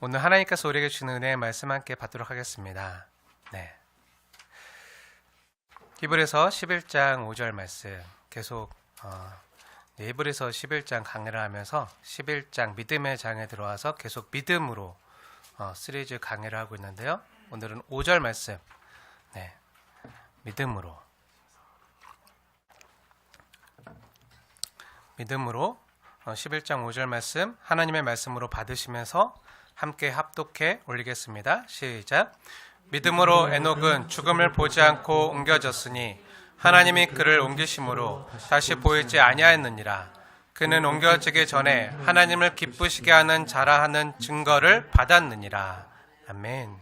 오늘 하나님께서 우리에게 주는 은혜의 말씀 함께 받도록 하겠습니다. 네. 히브리서 11장 5절 말씀 계속 히브리서 11장 강의를 하면서 11장 믿음의 장에 들어와서 계속 믿음으로 시리즈 강의를 하고 있는데요. 오늘은 5절 말씀. 네. 믿음으로 11장 5절 말씀 하나님의 말씀으로 받으시면서 함께 합독해 올리겠습니다. 시작. 믿음으로 에녹은 죽음을 보지 않고 옮겨졌으니 하나님이 그를 옮기심으로 다시 보이지 아니하였느니라. 그는 옮겨지기 전에 하나님을 기쁘시게 하는 자라 하는 증거를 받았느니라. 아멘.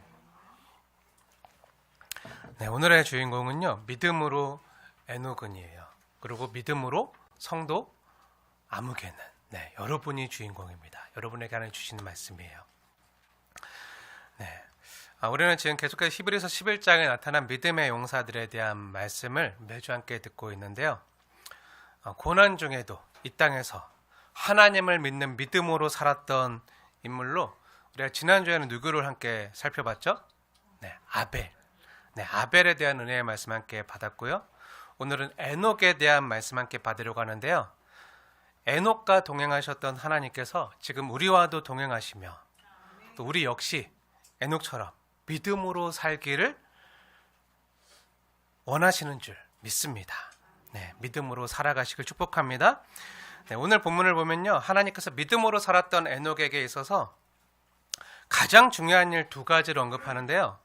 네, 오늘의 주인공은요, 믿음으로 에녹은이에요. 그리고 믿음으로 성도 아무개는. 네, 여러분이 주인공입니다. 여러분에게 하나님 주시는 말씀이에요. 네, 우리는 지금 계속해서 히브리서 11장에 나타난 믿음의 용사들에 대한 말씀을 매주 함께 듣고 있는데요. 고난 중에도 이 땅에서 하나님을 믿는 믿음으로 살았던 인물로 우리가 지난주에는 누구를 함께 살펴봤죠? 네, 아벨. 네, 아벨에 대한 은혜의 말씀 함께 받았고요. 오늘은 에녹에 대한 말씀 함께 받으려고 하는데요. 에녹과 동행하셨던 하나님께서 지금 우리와도 동행하시며 또 우리 역시 에녹처럼 믿음으로 살기를 원하시는 줄 믿습니다. 네, 믿음으로 살아가시길 축복합니다. 네, 오늘 본문을 보면요, 하나님께서 믿음으로 살았던 에녹에게 있어서 가장 중요한 일 두 가지를 언급하는데요.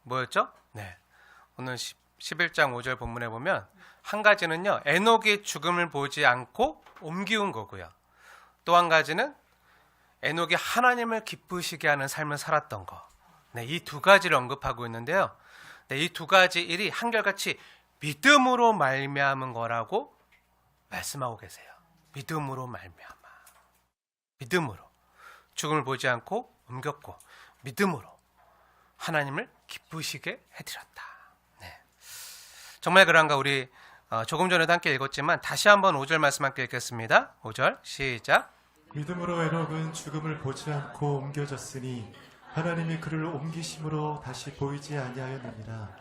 뭐였죠? 네, 오늘 11장 5절 본문에 보면 한 가지는요, 에녹이 죽음을 보지 않고 옮기운 거고요. 또 한 가지는 에녹이 하나님을 기쁘시게 하는 삶을 살았던 거. 네, 이 두 가지를 언급하고 있는데요. 네, 이 두 가지 일이 한결같이 믿음으로 말미암은 거라고 말씀하고 계세요. 믿음으로 말미암아. 믿음으로 죽음을 보지 않고 옮겼고 믿음으로 하나님을 기쁘시게 해드렸다. 네. 정말 그런가? 우리 조금 전에도 함께 읽었지만 다시 한번 5절 말씀 함께 읽겠습니다. 5절 시작. 믿음으로 에녹은 죽음을 보지 않고 옮겨졌으니 하나님이 그를 옮기심으로 다시 보이지 아니하였느니라.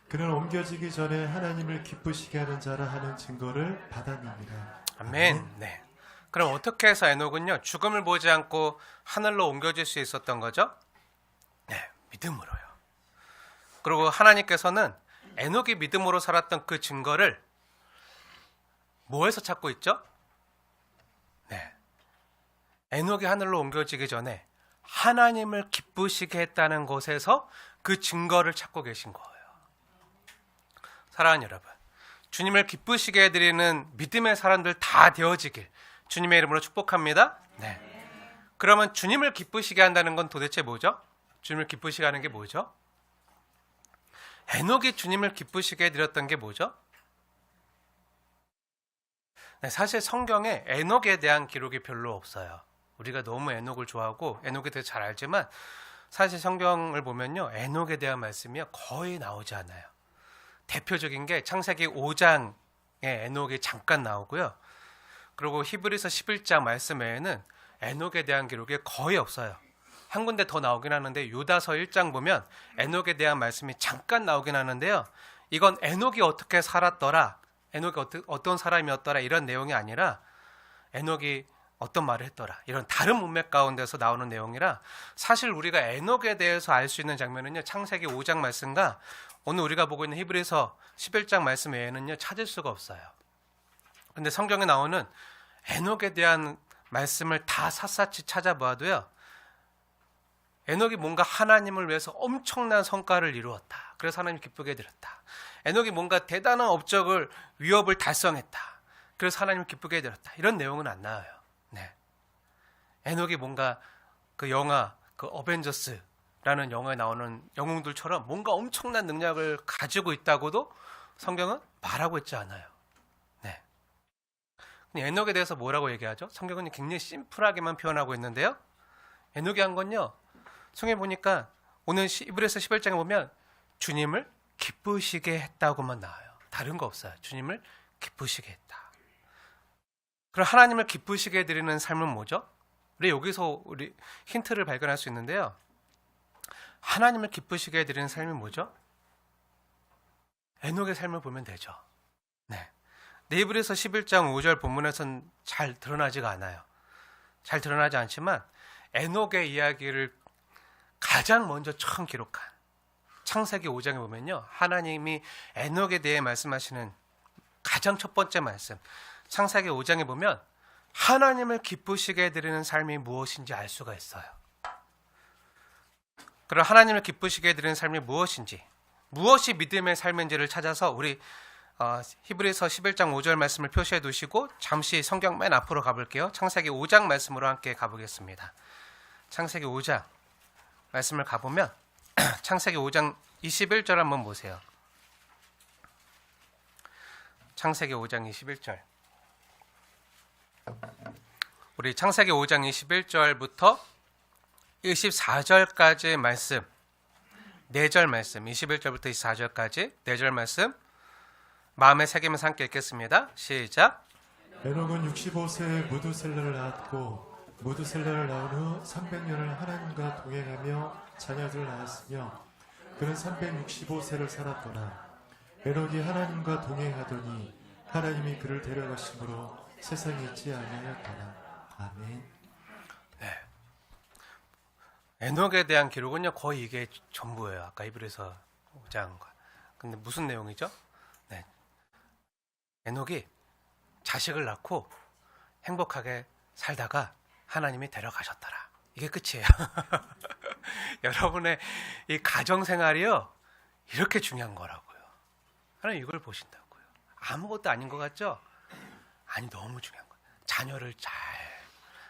그는 옮겨지기 전에 하나님을 기쁘시게 하는 자라 하는 증거를 받았느니라. 아멘. 네. 그럼 어떻게 해서 에녹은요, 죽음을 보지 않고 하늘로 옮겨질 수 있었던 거죠? 네, 믿음으로요. 그리고 하나님께서는 에녹이 믿음으로 살았던 그 증거를 뭐에서 찾고 있죠? 네, 에녹이 하늘로 옮겨지기 전에 하나님을 기쁘시게 했다는 것에서 그 증거를 찾고 계신 거예요. 사랑하는 여러분, 주님을 기쁘시게 해드리는 믿음의 사람들 다 되어지길 주님의 이름으로 축복합니다. 네. 그러면 주님을 기쁘시게 한다는 건 도대체 뭐죠? 주님을 기쁘시게 하는 게 뭐죠? 에녹이 주님을 기쁘시게 해드렸던 게 뭐죠? 네, 사실 성경에 에녹에 대한 기록이 별로 없어요. 우리가 너무 에녹을 좋아하고 에녹에 대해 잘 알지만 사실 성경을 보면요, 에녹에 대한 말씀이 거의 나오지 않아요. 대표적인 게 창세기 5장에 에녹이 잠깐 나오고요. 그리고 히브리서 11장 말씀 외에는 에녹에 대한 기록이 거의 없어요. 한 군데 더 나오긴 하는데 유다서 1장 보면 에녹에 대한 말씀이 잠깐 나오긴 하는데요. 이건 에녹이 어떻게 살았더라, 에녹이 어떤 사람이었더라 이런 내용이 아니라 에녹이 어떤 말을 했더라 이런 다른 문맥 가운데서 나오는 내용이라, 사실 우리가 에녹에 대해서 알 수 있는 장면은요, 창세기 5장 말씀과 오늘 우리가 보고 있는 히브리서 11장 말씀 외에는요 찾을 수가 없어요. 근데 성경에 나오는 에녹에 대한 말씀을 다 샅샅이 찾아보아도요, 에녹이 뭔가 하나님을 위해서 엄청난 성과를 이루었다, 그래서 하나님 기쁘게 해드렸다. 에녹이 뭔가 대단한 업적을, 위협을 달성했다, 그래서 하나님 기쁘게 해드렸다, 이런 내용은 안 나와요. 네. 에녹이 뭔가 그 영화, 그 어벤져스라는 영화에 나오는 영웅들처럼 뭔가 엄청난 능력을 가지고 있다고도 성경은 말하고 있지 않아요. 네. 에녹에 대해서 뭐라고 얘기하죠? 성경은 굉장히 심플하게만 표현하고 있는데요. 에녹이 한 건요, 성경에 보니까 오늘 히브리서 11장에 보면 주님을 기쁘시게 했다고만 나와요. 다른 거 없어요. 주님을 기쁘시게 했다. 그럼 하나님을 기쁘시게 해드리는 삶은 뭐죠? 우리 여기서 우리 힌트를 발견할 수 있는데요. 하나님을 기쁘시게 해드리는 삶이 뭐죠? 에녹의 삶을 보면 되죠. 네. 히브리서 11장 5절 본문에서는 잘 드러나지가 않아요. 잘 드러나지 않지만 에녹의 이야기를 가장 먼저 처음 기록한 창세기 5장에 보면요, 하나님이 에녹에 대해 말씀하시는 가장 첫 번째 말씀, 창세기 5장에 보면 하나님을 기쁘시게 해드리는 삶이 무엇인지 알 수가 있어요. 그럼 하나님을 기쁘시게 해드리는 삶이 무엇인지, 무엇이 믿음의 삶인지를 찾아서 우리 히브리서 11장 5절 말씀을 표시해 두시고 잠시 성경 맨 앞으로 가볼게요. 창세기 5장 말씀으로 함께 가보겠습니다. 창세기 5장 말씀을 가보면 창세기 5장 21절 한번 보세요. 창세기 5장 21절. 우리 창세기 5장 21절부터 24절까지의 말씀, 4절 말씀, 21절부터 24절까지 4절 말씀 마음에 새기면서 함께 읽겠습니다. 시작. 에녹은 65세에 무두셀라를 낳았고 무두셀라를 낳은 후 300년을 하나님과 동행하며 자녀들을 낳았으며 그는 365세를 살았더라. 에녹이 하나님과 동행하더니 하나님이 그를 데려가심으로 세상에 있지 아니하였더라. 아멘. 네. 에녹에 대한 기록은요 거의 이게 전부예요. 아까 히브리서 5장과. 근데 무슨 내용이죠? 네. 에녹이 자식을 낳고 행복하게 살다가 하나님이 데려가셨더라. 이게 끝이에요. 여러분의 이 가정 생활이요 이렇게 중요한 거라고요. 하나님 이걸 보신다고요. 아무것도 아닌 것 같죠? 아니, 너무 중요한 거예요.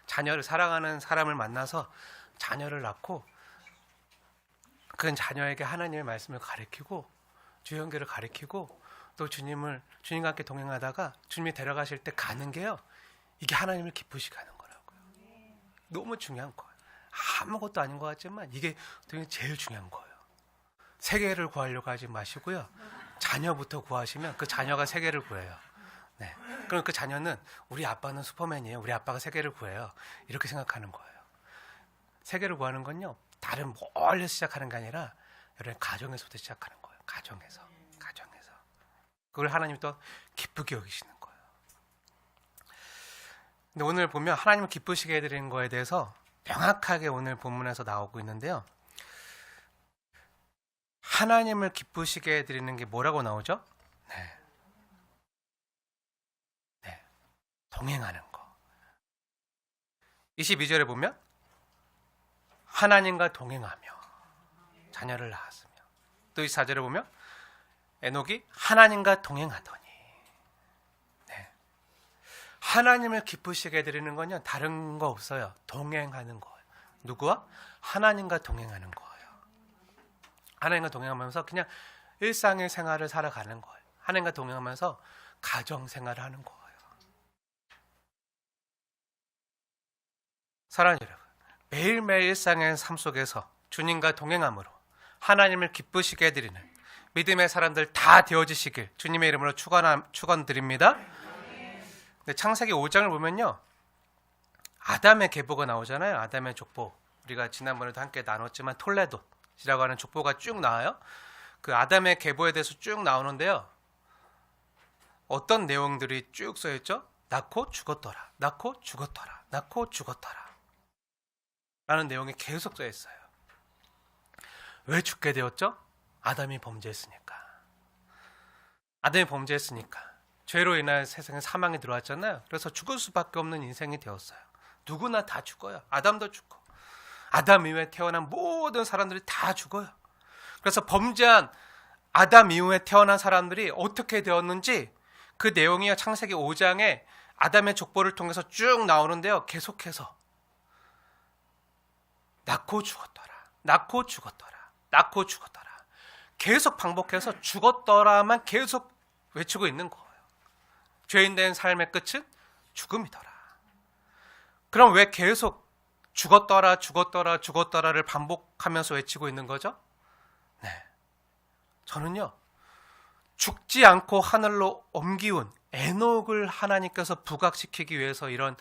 자녀를 사랑하는 사람을 만나서 자녀를 낳고 그 자녀에게 하나님의 말씀을 가르치고 주형계를 가르치고 또 주님과 함께 동행하다가 주님이 데려가실 때 가는 게요, 이게 하나님을 기쁘시게 하는 거라고요. 너무 중요한 거예요. 아무것도 아닌 것 같지만 이게 되게 제일 중요한 거예요. 세계를 구하려고 하지 마시고요, 자녀부터 구하시면 그 자녀가 세계를 구해요. 네. 그럼 그 자녀는 우리 아빠는 슈퍼맨이에요. 우리 아빠가 세계를 구해요. 이렇게 생각하는 거예요. 세계를 구하는 건요, 다른 멀리서 시작하는 게 아니라 여러분 가정에서부터 시작하는 거예요. 가정에서. 그걸 하나님이 또 기쁘게 여기시는 거예요. 근데 오늘 보면 하나님을 기쁘시게 해드리는 거에 대해서 명확하게 오늘 본문에서 나오고 있는데요. 하나님을 기쁘시게 해드리는 게 뭐라고 나오죠? 네. 동행하는 거. 22절에 보면 하나님과 동행하며 자녀를 낳았으며, 또 24절에 보면 에녹이 하나님과 동행하더니. 네. 하나님을 기쁘시게 해드리는 건요 다른 거 없어요. 동행하는 거예요. 누구와? 하나님과 동행하는 거예요. 하나님과 동행하면서 그냥 일상의 생활을 살아가는 거예요. 하나님과 동행하면서 가정 생활을 하는 거예요. 사랑하는 여러분, 매일매일 일상의 삶 속에서 주님과 동행함으로 하나님을 기쁘시게 해드리는 믿음의 사람들 다 되어지시길 주님의 이름으로 축원드립니다. 창세기 5장을 보면요, 아담의 계보가 나오잖아요. 아담의 족보. 우리가 지난번에도 함께 나눴지만 톨레도이라고 하는 족보가 쭉 나와요. 그 아담의 계보에 대해서 쭉 나오는데요, 어떤 내용들이 쭉 써있죠? 낳고 죽었더라, 낳고 죽었더라, 낳고 죽었더라 라는 내용이 계속 써있어요. 왜 죽게 되었죠? 아담이 범죄했으니까. 죄로 인하여 세상에 사망이 들어왔잖아요. 그래서 죽을 수밖에 없는 인생이 되었어요. 누구나 다 죽어요. 아담도 죽고 아담 이후에 태어난 모든 사람들이 다 죽어요. 그래서 범죄한 아담 이후에 태어난 사람들이 어떻게 되었는지 그 내용이 창세기 5장에 아담의 족보를 통해서 쭉 나오는데요, 계속해서 낳고 죽었더라, 낳고 죽었더라, 낳고 죽었더라, 계속 반복해서 죽었더라만 계속 외치고 있는 거예요. 죄인된 삶의 끝은 죽음이더라. 그럼 왜 계속 죽었더라를 반복하면서 외치고 있는 거죠? 네, 저는요, 죽지 않고 하늘로 옮기운 에녹을 하나님께서 부각시키기 위해서 이런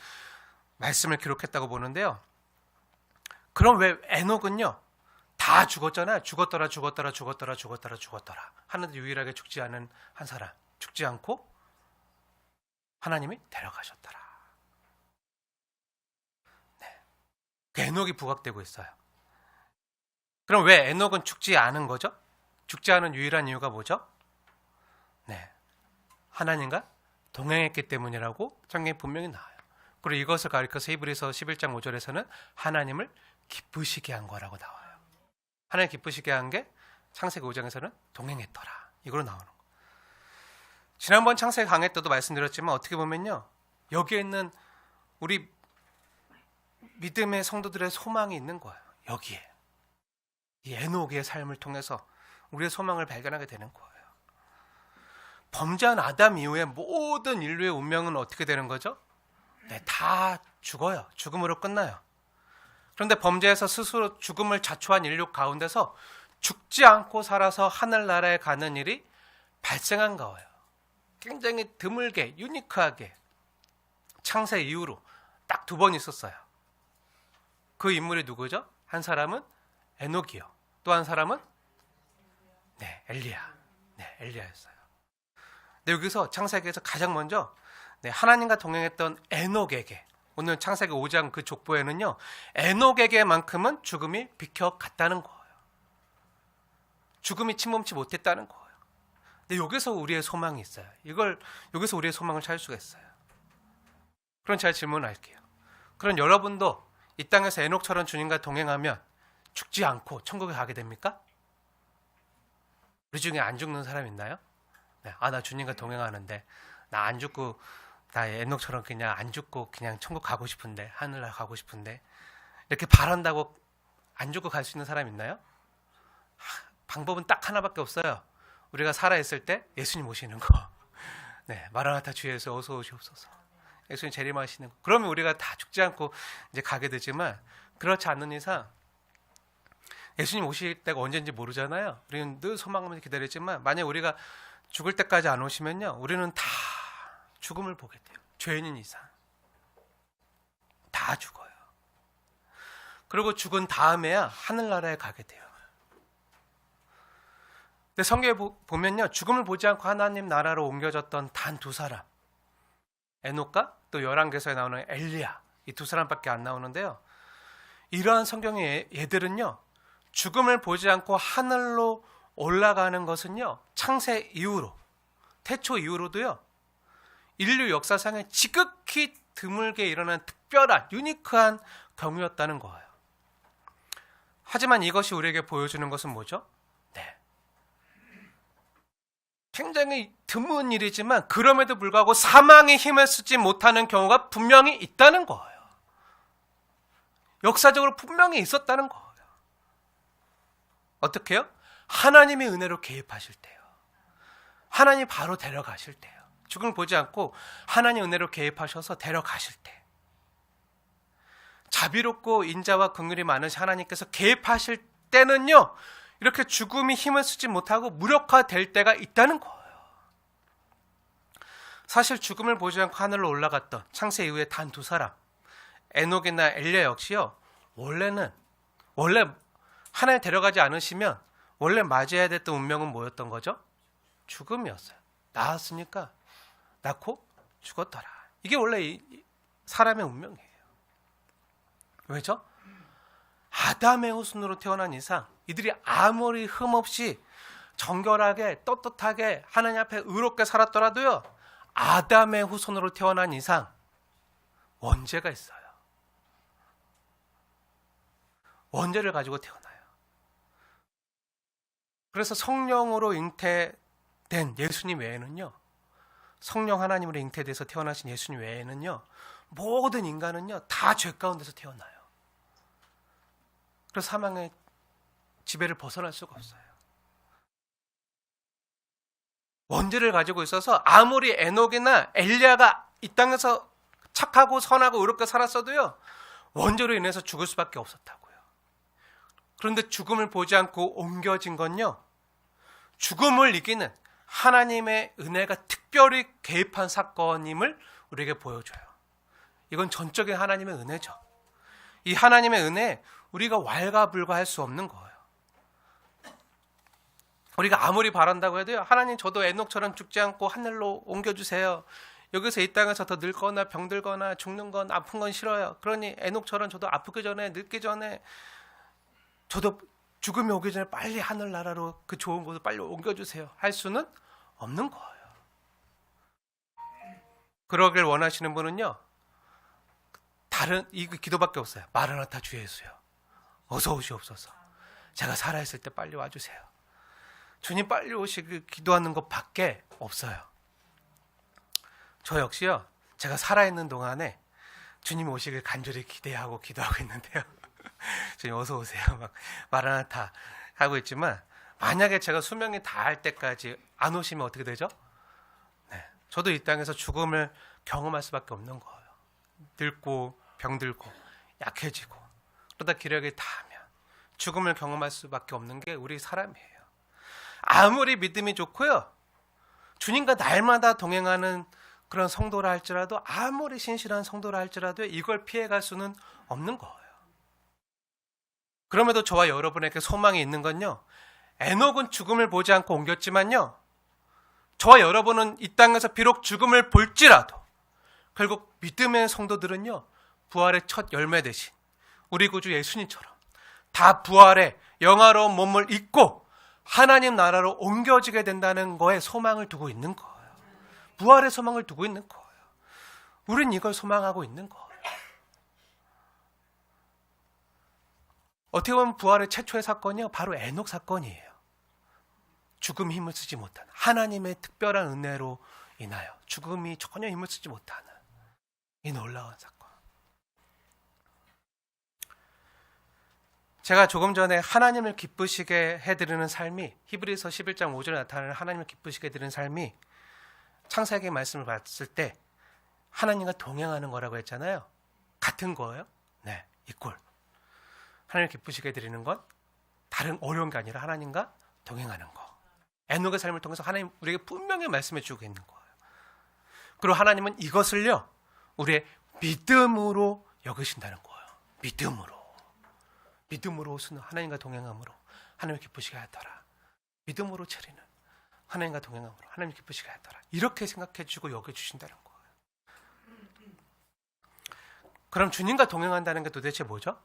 말씀을 기록했다고 보는데요. 그럼 왜 에녹은요 다 죽었잖아요. 죽었더라 하는데 유일하게 죽지 않은 한 사람, 죽지 않고 하나님이 데려가셨더라. 네. 그 에녹이 부각되고 있어요. 그럼 왜 에녹은 죽지 않은 거죠? 죽지 않은 유일한 이유가 뭐죠? 네, 하나님과 동행했기 때문이라고 성경에 분명히 나와요. 그리고 이것을 가리켜서 히브리서 11장 5절에서는 하나님을 기쁘시게 한 거라고 나와요. 하나님 기쁘시게 한 게 창세기 5장에서는 동행했더라. 이걸로 나오는 거. 지난번 창세기 강의 때도 말씀드렸지만 어떻게 보면요, 여기에 있는 우리 믿음의 성도들의 소망이 있는 거예요. 여기에 이 에녹의 삶을 통해서 우리의 소망을 발견하게 되는 거예요. 범죄한 아담 이후에 모든 인류의 운명은 어떻게 되는 거죠? 네, 다 죽어요. 죽음으로 끝나요. 그런데 범죄에서 스스로 죽음을 자초한 인류 가운데서 죽지 않고 살아서 하늘나라에 가는 일이 발생한 거예요. 굉장히 드물게, 유니크하게 창세 이후로 딱 2번 있었어요. 그 인물이 누구죠? 한 사람은 에녹이요. 또 한 사람은 엘리야. 엘리야였어요. 근데 여기서 창세기에서 가장 먼저 하나님과 동행했던 에녹에게, 오늘 창세기 5장 그 족보에는요, 에녹에게만큼은 죽음이 비켜갔다는 거예요. 죽음이 침범치 못했다는 거예요. 근데 여기서 우리의 소망이 있어요. 여기서 우리의 소망을 찾을 수가 있어요. 그럼 제가 질문할게요. 그럼 여러분도 이 땅에서 에녹처럼 주님과 동행하면 죽지 않고 천국에 가게 됩니까? 우리 중에 안 죽는 사람 있나요? 나 주님과 동행하는데 나 안 죽고, 나 에녹처럼 그냥 안 죽고 그냥 천국 가고 싶은데, 하늘나라 가고 싶은데, 이렇게 바란다고 안 죽고 갈 수 있는 사람 있나요? 방법은 딱 하나밖에 없어요. 우리가 살아있을 때 예수님 오시는 거. 마라나타 주 예수 어서 오시옵소서. 예수님 재림하시는 거. 그러면 우리가 다 죽지 않고 이제 가게 되지만, 그렇지 않는 이상 예수님 오실 때가 언제인지 모르잖아요. 우리는 늘 소망하면서 기다리지만, 만약 우리가 죽을 때까지 안 오시면요, 우리는 다 죽음을 보게 돼요. 죄인인 이상 다 죽어요. 그리고 죽은 다음에야 하늘나라에 가게 돼요. 근데 성경에 보면요, 죽음을 보지 않고 하나님 나라로 옮겨졌던 단 2사람, 에녹과 또 열왕기서에 나오는 엘리야, 이 2사람밖에 안 나오는데요, 이러한 성경의 얘들은요, 죽음을 보지 않고 하늘로 올라가는 것은요, 창세 이후로, 태초 이후로도요, 인류 역사상에 지극히 드물게 일어난 특별한, 유니크한 경우였다는 거예요. 하지만 이것이 우리에게 보여주는 것은 뭐죠? 굉장히 드문 일이지만 그럼에도 불구하고 사망의 힘을 쓰지 못하는 경우가 분명히 있다는 거예요. 역사적으로 분명히 있었다는 거예요. 어떻게 해요? 하나님의 은혜로 개입하실 때요. 하나님이 바로 데려가실 때요. 죽음을 보지 않고 하나님의 은혜로 개입하셔서 데려가실 때, 자비롭고 인자와 긍휼이 많으신 하나님께서 개입하실 때는요, 이렇게 죽음이 힘을 쓰지 못하고 무력화될 때가 있다는 거예요. 사실 죽음을 보지 않고 하늘로 올라갔던 창세 이후에 단 2사람, 에녹이나 엘리야 역시요, 원래 하나님 데려가지 않으시면 원래 맞이해야 됐던 운명은 뭐였던 거죠? 죽음이었어요. 낳았으니까 낳고 죽었더라. 이게 원래 사람의 운명이에요. 왜죠? 아담의 후손으로 태어난 이상 이들이 아무리 흠없이 정결하게 떳떳하게 하나님 앞에 의롭게 살았더라도요, 아담의 후손으로 태어난 이상 원죄가 있어요. 원죄를 가지고 태어나요. 그래서 성령으로 잉태된 예수님 외에는요, 성령 하나님으로 잉태돼서 태어나신 예수님 외에는요, 모든 인간은요 다 죄 가운데서 태어나요. 그래서 사망의 지배를 벗어날 수가 없어요. 원죄를 가지고 있어서 아무리 에녹이나 엘리야가 이 땅에서 착하고 선하고 의롭게 살았어도요, 원죄로 인해서 죽을 수밖에 없었다고요. 그런데 죽음을 보지 않고 옮겨진 건요, 죽음을 이기는 하나님의 은혜가 특별히 개입한 사건임을 우리에게 보여줘요. 이건 전적인 하나님의 은혜죠. 이 하나님의 은혜 우리가 왈가불가할 수 없는 거예요. 우리가 아무리 바란다고 해도요, 하나님 저도 에녹처럼 죽지 않고 하늘로 옮겨주세요. 여기서 이 땅에서 더 늙거나 병들거나 죽는 건 아픈 건 싫어요. 그러니 에녹처럼 저도 아프기 전에 늙기 전에 저도 죽음이 오기 전에 빨리 하늘나라로 그 좋은 곳을 빨리 옮겨주세요. 할 수는 없는 거예요. 그러길 원하시는 분은요, 다른 이 기도밖에 없어요. 마라나타 주 예수요, 어서 오시옵소서. 제가 살아있을 때 빨리 와주세요. 주님 빨리 오시길 기도하는 것밖에 없어요. 저 역시요, 제가 살아있는 동안에 주님 오시길 간절히 기대하고 기도하고 있는데요. 주님 어서 오세요, 막 마라나타 하고 있지만, 만약에 제가 수명이 다할 때까지 안 오시면 어떻게 되죠? 네, 저도 이 땅에서 죽음을 경험할 수밖에 없는 거예요. 늙고 병들고 약해지고 그러다 기력이 다하면 죽음을 경험할 수밖에 없는 게 우리 사람이에요. 아무리 믿음이 좋고요, 주님과 날마다 동행하는 그런 성도라 할지라도, 아무리 신실한 성도라 할지라도 이걸 피해갈 수는 없는 거예요. 그럼에도 저와 여러분에게 소망이 있는 건요, 에녹은 죽음을 보지 않고 옮겼지만요, 저와 여러분은 이 땅에서 비록 죽음을 볼지라도 결국 믿음의 성도들은요, 부활의 첫 열매 대신 우리 구주 예수님처럼 다 부활의 영화로운 몸을 입고 하나님 나라로 옮겨지게 된다는 거에 소망을 두고 있는 거예요. 부활의 소망을 두고 있는 거예요. 우린 이걸 소망하고 있는 거예요. 어떻게 보면 부활의 최초의 사건이요, 바로 에녹 사건이에요. 죽음이 힘을 쓰지 못하는, 하나님의 특별한 은혜로 인하여 죽음이 전혀 힘을 쓰지 못하는 이 놀라운 사건. 제가 조금 전에 하나님을 기쁘시게 해드리는 삶이, 히브리서 11장 5절에 나타나는 하나님을 기쁘시게 해드리는 삶이, 창세기 말씀을 봤을 때 하나님과 동행하는 거라고 했잖아요. 같은 거예요? 네, 이꼴. 하나님을 기쁘시게 해드리는 건 다른 어려운 게 아니라 하나님과 동행하는 거. 에녹의 삶을 통해서 하나님 우리에게 분명히 말씀해 주고 있는 거예요. 그리고 하나님은 이것을요, 우리의 믿음으로 여기신다는 거예요. 믿음으로 하나님과 동행함으로 하나님을 기쁘시게 하더라. 믿음으로 차리는 하나님과 동행함으로 하나님을 기쁘시게 하더라. 이렇게 생각해 주고 여겨주신다는 거예요. 그럼 주님과 동행한다는 게 도대체 뭐죠?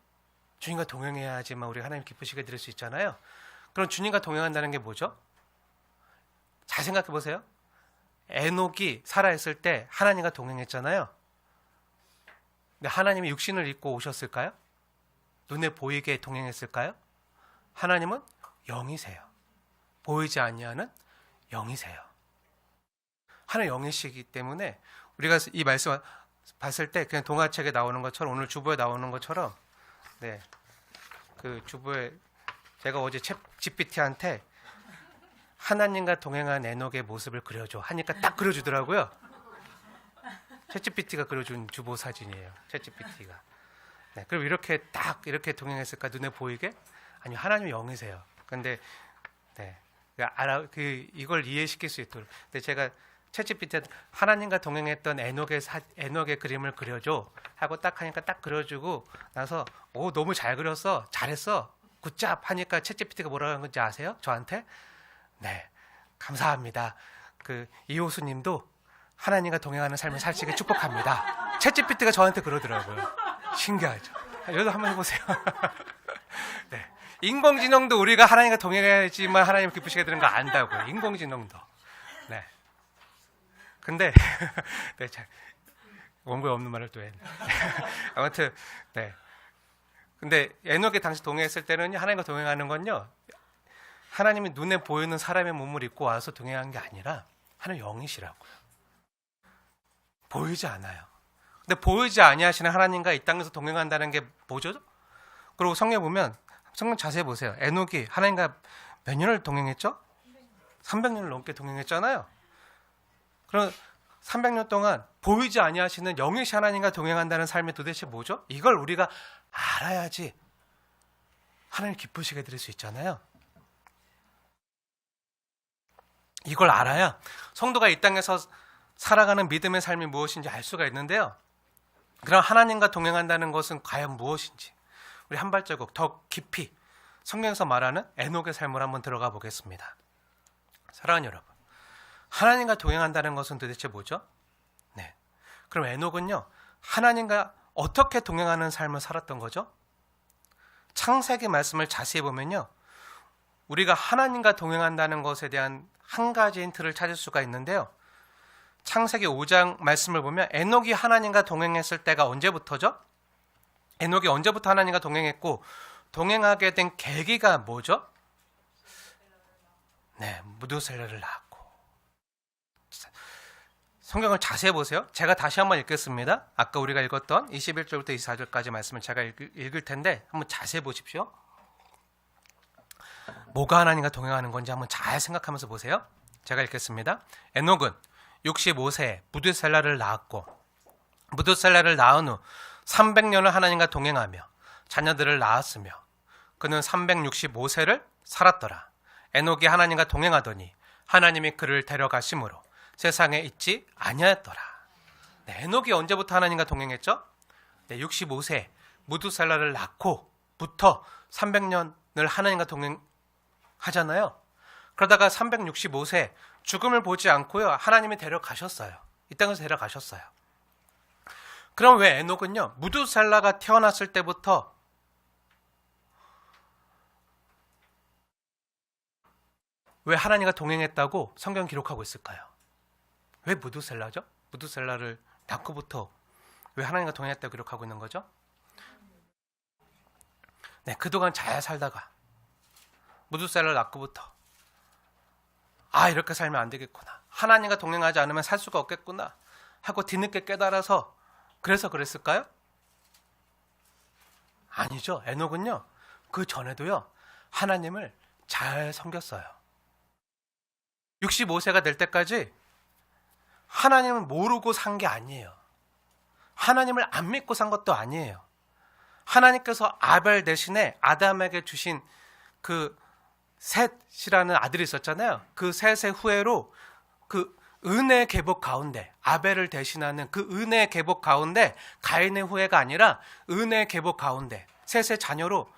주님과 동행해야지만 우리 하나님 기쁘시게 드릴 수 있잖아요. 그럼 주님과 동행한다는 게 뭐죠? 잘 생각해 보세요. 에녹이 살아있을 때 하나님과 동행했잖아요. 근데 하나님이 육신을 입고 오셨을까요? 눈에 보이게 동행했을까요? 하나님은 영이세요. 보이지 아니하는 영이세요. 하나님 영이시기 때문에 우리가 이 말씀 봤을 때 그냥 동화책에 나오는 것처럼, 오늘 주보에 나오는 것처럼, 네, 그 주보에 제가 어제 챗GPT한테 하나님과 동행한 에녹의 모습을 그려줘 하니까 딱 그려주더라고요. 챗GPT가 그려준 주보 사진이에요. 챗GPT가. 네, 그럼 이렇게 동행했을까? 눈에 보이게? 아니, 하나님 영이세요. 근데 네, 이걸 이해시킬 수 있도록. 근데 제가 챗GPT한테 하나님과 동행했던 에녹의 그림을 그려줘 하고 딱 하니까 딱 그려주고 나서, 오, 너무 잘 그렸어, 잘했어, 굿잡 하니까 챗GPT가 뭐라고 하는 건지 아세요? 저한테? 네, 감사합니다. 그 이호수님도 하나님과 동행하는 삶을 살시길 축복합니다. 챗GPT가 저한테 그러더라고요. 신기하죠? 여기도 한번 해보세요. 네, 인공지능도 우리가 하나님과 동행해야지만 하나님을 기쁘시게 되는 거 안다고요. 인공지능도. 네. 근데 네, 잘 원고에 없는 말을 또 했네. 아무튼 네. 근데 에녹이 당시 동행했을 때는 하나님과 동행하는 건요, 하나님이 눈에 보이는 사람의 몸을 입고 와서 동행한 게 아니라 하나님 영이시라고요. 보이지 않아요. 근데 보이지 아니하시는 하나님과 이 땅에서 동행한다는 게 뭐죠? 그리고 성경에 보면, 성경 자세히 보세요. 에녹이 하나님과 몇 년을 동행했죠? 300년을 넘게 동행했잖아요. 그럼 300년 동안 보이지 아니하시는 영이신 하나님과 동행한다는 삶이 도대체 뭐죠? 이걸 우리가 알아야지 하나님 기쁘시게 드릴 수 있잖아요. 이걸 알아야 성도가 이 땅에서 살아가는 믿음의 삶이 무엇인지 알 수가 있는데요. 그럼 하나님과 동행한다는 것은 과연 무엇인지 우리 한 발자국 더 깊이 성경에서 말하는 에녹의 삶을 한번 들어가 보겠습니다. 사랑하는 여러분, 하나님과 동행한다는 것은 도대체 뭐죠? 네. 그럼 에녹은요, 하나님과 어떻게 동행하는 삶을 살았던 거죠? 창세기 말씀을 자세히 보면요, 우리가 하나님과 동행한다는 것에 대한 한 가지 힌트를 찾을 수가 있는데요. 창세기 5장 말씀을 보면 에녹이 하나님과 동행했을 때가 언제부터죠? 에녹이 언제부터 하나님과 동행했고 동행하게 된 계기가 뭐죠? 네, 무두셀라를 낳았고. 성경을 자세히 보세요. 제가 다시 한번 읽겠습니다. 아까 우리가 읽었던 21절부터 24절까지 말씀을 제가 읽을 텐데 한번 자세히 보십시오. 뭐가 하나님과 동행하는 건지 한번 잘 생각하면서 보세요. 제가 읽겠습니다. 에녹은 65세에 무두셀라를 낳았고 무두셀라를 낳은 후 300년을 하나님과 동행하며 자녀들을 낳았으며 그는 365세를 살았더라. 에녹이 하나님과 동행하더니 하나님이 그를 데려가심으로 세상에 있지 아니하였더라. 네, 에녹이 언제부터 하나님과 동행했죠? 네, 65세 무두셀라를 낳고부터 300년을 하나님과 동행하잖아요. 그러다가 365세 죽음을 보지 않고요, 하나님이 데려가셨어요. 이 땅에서 데려가셨어요. 그럼 왜 에녹은요, 무두셀라가 태어났을 때부터 왜 하나님과 동행했다고 성경 기록하고 있을까요? 왜 무두셀라죠? 무두셀라를 낳고부터 왜 하나님과 동행했다고 기록하고 있는 거죠? 네, 그동안 잘 살다가 무두셀라를 낳고부터 이렇게 살면 안 되겠구나, 하나님과 동행하지 않으면 살 수가 없겠구나 하고 뒤늦게 깨달아서 그래서 그랬을까요? 아니죠. 에녹은요, 그 전에도요, 하나님을 잘 섬겼어요. 65세가 될 때까지 하나님을 모르고 산 게 아니에요. 하나님을 안 믿고 산 것도 아니에요. 하나님께서 아벨 대신에 아담에게 주신 그 셋이라는 아들이 있었잖아요. 그 셋의 후예로 그 은혜의 계복 가운데, 아벨을 대신하는 그 은혜의 계복 가운데, 가인의 후예가 아니라 은혜의 계복 가운데 셋의 자녀로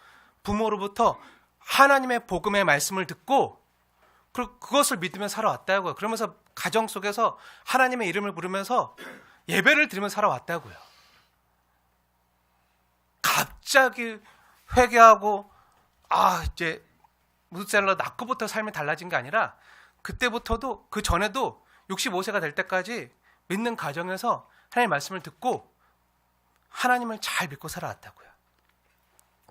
부모로부터 하나님의 복음의 말씀을 듣고 그것을 믿으며 살아왔다고요. 그러면서 가정 속에서 하나님의 이름을 부르면서 예배를 드리며 살아왔다고요. 갑자기 회개하고 이제 무두셀라 낳고부터 삶이 달라진 게 아니라 그때부터도, 그 전에도 65세가 될 때까지 믿는 가정에서 하나님의 말씀을 듣고 하나님을 잘 믿고 살아왔다고요.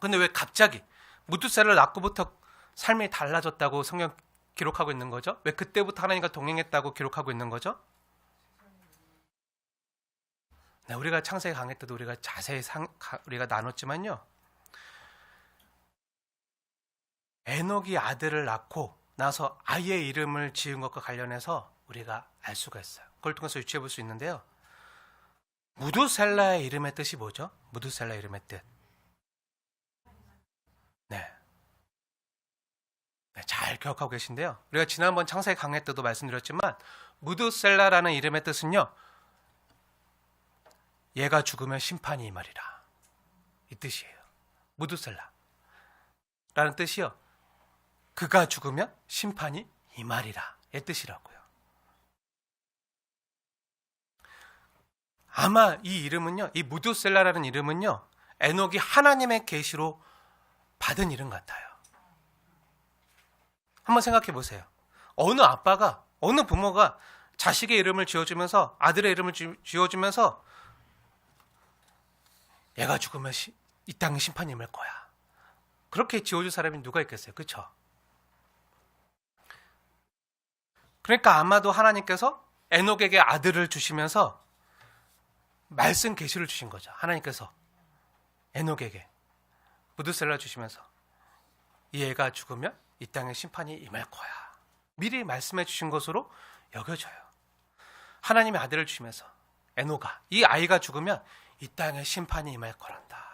근데 왜 갑자기 무두셀라를 낳고부터 삶이 달라졌다고 성경 기록하고 있는 거죠? 왜 그때부터 하나님과 동행했다고 기록하고 있는 거죠? 네, 우리가 창세기 강의 때도 우리가 자세히 우리가 나눴지만요, 에녹이 아들을 낳고 나서 아이의 이름을 지은 것과 관련해서 우리가 알 수가 있어요. 그걸 통해서 유추해 볼 수 있는데요, 무두셀라의 이름의 뜻이 뭐죠? 무두셀라 이름의 뜻. 네, 잘 기억하고 계신데요, 우리가 지난번 창세기 강의 때도 말씀드렸지만 무두셀라라는 이름의 뜻은요, 얘가 죽으면 심판이 임하리라, 이 뜻이에요. 무두셀라 라는 뜻이요, 그가 죽으면 심판이 임하리라, 이 뜻이라고요. 아마 이 이름은요, 이 무두셀라라는 이름은요, 에녹이 하나님의 계시로 받은 이름 같아요. 한번 생각해 보세요. 어느 아빠가, 어느 부모가 자식의 이름을 지어주면서, 아들의 이름을 지어주면서 얘가 죽으면 이 땅에 심판이 임할 거야, 그렇게 지어줄 사람이 누가 있겠어요? 그렇죠? 그러니까 아마도 하나님께서 에녹에게 아들을 주시면서 말씀 계시를 주신 거죠. 하나님께서 에녹에게 무두셀라 주시면서 이 애가 죽으면 이 땅에 심판이 임할 거야, 미리 말씀해 주신 것으로 여겨져요. 하나님의 아들을 주시면서 에녹아, 이 아이가 죽으면 이 땅에 심판이 임할 거란다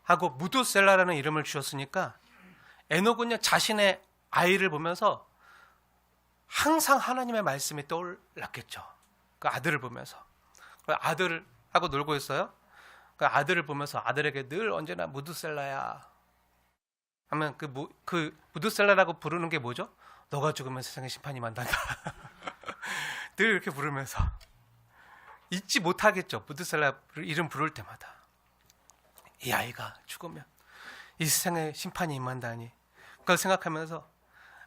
하고 무두셀라라는 이름을 주셨으니까 에녹은요, 자신의 아이를 보면서 항상 하나님의 말씀이 떠올랐겠죠. 그 아들을 보면서. 하고 놀고 있어요. 그 아들을 보면서 아들에게 늘 언제나 무드셀라야 하면 그 무드셀라라고 부르는 게 뭐죠? 너가 죽으면 세상에 심판이 만단다. 늘 이렇게 부르면서 잊지 못하겠죠. 무드셀라 이름 부를 때마다 이 아이가 죽으면 이 세상에 심판이 임한다니 그걸 생각하면서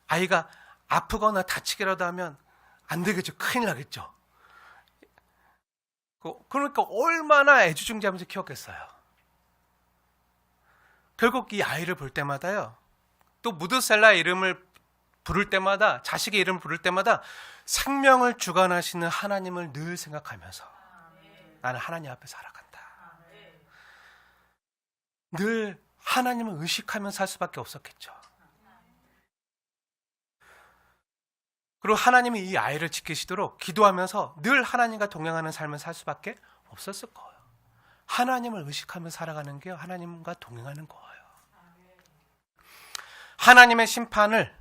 아이가 아프거나 다치기라도 하면 안 되겠죠. 큰일 나겠죠. 그러니까 얼마나 애지중지하면서 키웠겠어요. 결국 이 아이를 볼 때마다요. 또 무드셀라 이름을 부를 때마다 자식의 이름을 부를 때마다 생명을 주관하시는 하나님을 늘 생각하면서 나는 하나님 앞에 살아간다. 늘 하나님을 의식하면서 살 수밖에 없었겠죠. 그리고 하나님이 이 아이를 지키시도록 기도하면서 늘 하나님과 동행하는 삶을 살 수밖에 없었을 거예요. 하나님을 의식하며 살아가는 게 하나님과 동행하는 거예요. 하나님의 심판을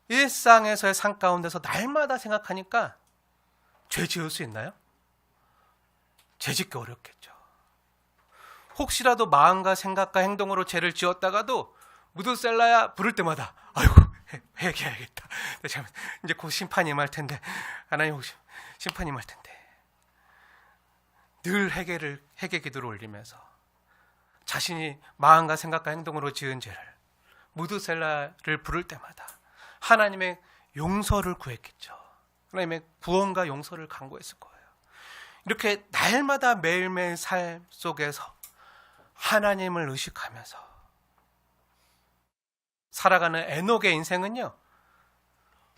일상에서의 삶 가운데서 날마다 생각하니까 죄 지을 수 있나요? 죄 짓기 어렵겠죠. 혹시라도 마음과 생각과 행동으로 죄를 지었다가도 무드셀라야 부를 때마다 아이고 회개해야겠다. 이제 곧 심판이 임할 텐데 하나님 혹시 심판이 임할 텐데 늘 회개 기도를 올리면서 자신이 마음과 생각과 행동으로 지은 죄를 무드셀라를 부를 때마다 하나님의 용서를 구했겠죠. 하나님의 구원과 용서를 간구했을 거예요. 이렇게 날마다 매일매일 삶 속에서 하나님을 의식하면서 살아가는 에녹의 인생은요,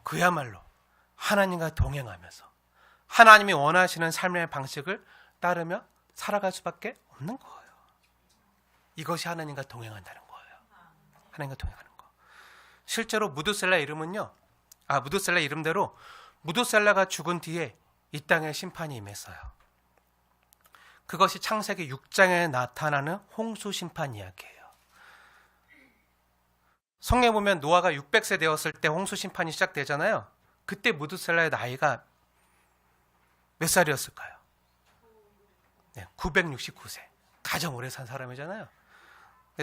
그야말로 하나님과 동행하면서 하나님이 원하시는 삶의 방식을 따르며 살아갈 수밖에 없는 거예요. 이것이 하나님과 동행한다는 거예요. 하나님과 동행하는 거. 실제로 무드셀라 이름대로 무드셀라가 죽은 뒤에 이 땅에 심판이 임했어요. 그것이 창세기 6장에 나타나는 홍수 심판 이야기예요. 성경에 보면 노아가 600세 되었을 때 홍수 심판이 시작되잖아요. 그때 무드셀라의 나이가 몇 살이었을까요? 네, 969세. 가장 오래 산 사람이잖아요.